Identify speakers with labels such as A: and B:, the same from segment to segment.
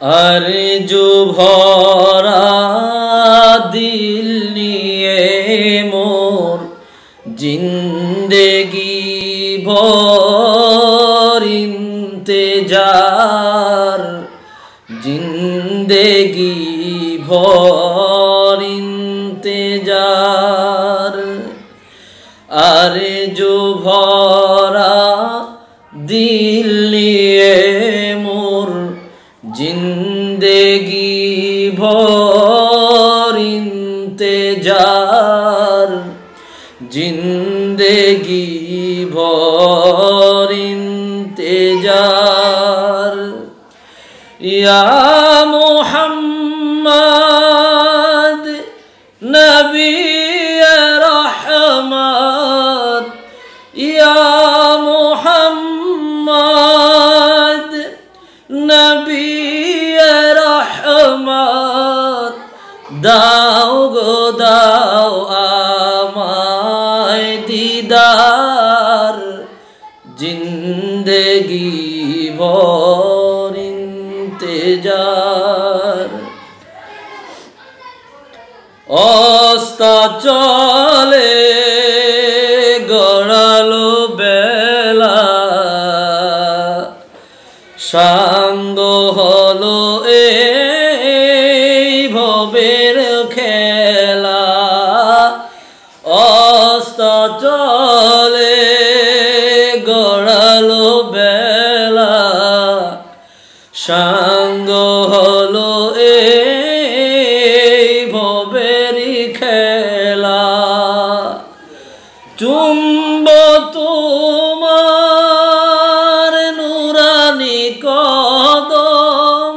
A: আরজু ভরা দিল নিয়ে মোর জিন্দেগি ভর ইন্তেজার, জিন্দেগি ভর ইন্তেজার। আরজু ভরা দিল নিয়ে মোর জিন্দেগি ভর ইন্তেজার, জিন্দেগি ভর ইন্তেজার। ইয়া মুহাম্মদ নবী রহমত, ইয়া মুহাম্মদ নবী রহমত, দাও গো দাও আমায় দিদার, জিন্দেগি ভর ইন্তেজার। অস্তাচলে গড়ালো বেলা, সাঙ্গ হলো এই ভবের খেলা। অস্তাচলে গড়ালো বেলা, সাঙ্গ হলো এই ভবেরই খেলা। চুম্ব তোমার নুরানি কদম,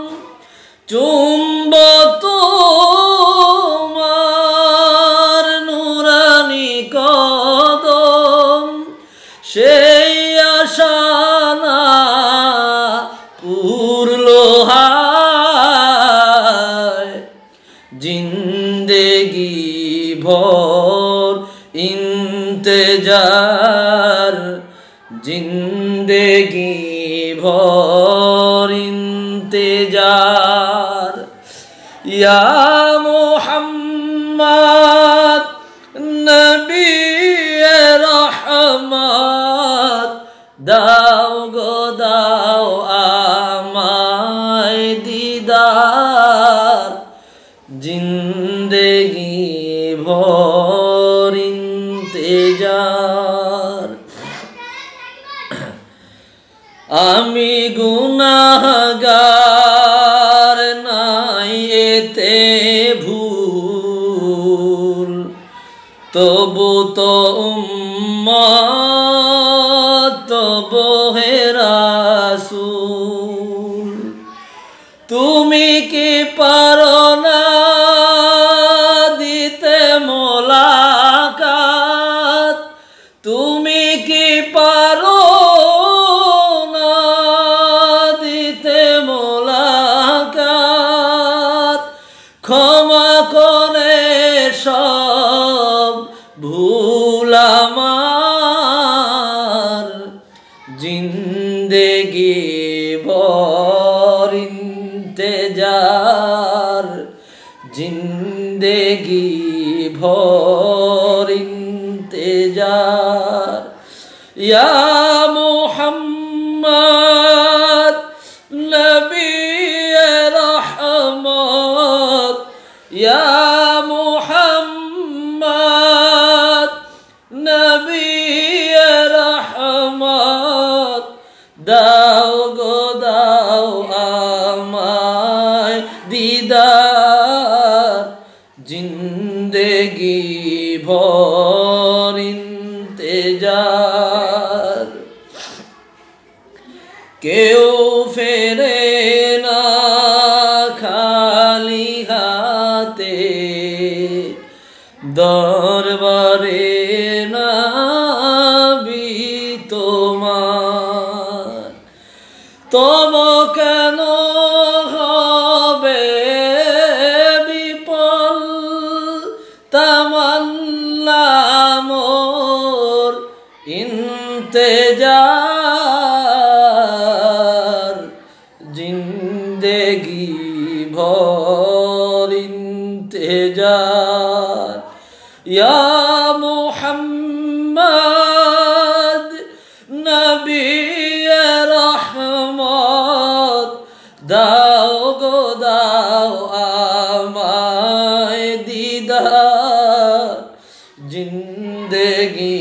A: চুম্ব তোমার নুরানি কদম, সেই আশা না পুরলো হায়, জিন্দেগি ভর ইন্তেজার, জিন্দেগি ভর ইন্তেজার। ইয়া মুহাম্মদ নবী রহমত, দাও গো দাও আমায় দিদার, জিন্দেগি ভর ইন্তেজার। আমি গুনাহগার নাই এতে ভুল, তবু তো উম্মত তবু হে রাসূল। তুমি কি পারো না দিতে মোলাকাত, তুমি কি পারো না দিতে মোলাকাত, ক্ষমা করে সব ভুল আমার, জিন্দেগি ভর ইন্তেজার, জিন্দেগি ভর ইন্তেজার। ইয়া মুহাম্মদ নবী রহমত, ইয়া মুহাম্মদ নবী রহমত, দাও গো দাও আমায় দিদার, জিন্দেগি ভর ইন্তেজার। কেউ ফেরে না খালি হাতে, দরবারে নবী তোমার, তব কেন জিন্দেগি ভর ইন্তেজার ইয়া মুহাম্মদ নবী রহমত দাও গো দাও আমায় দিদার জিন্দেগি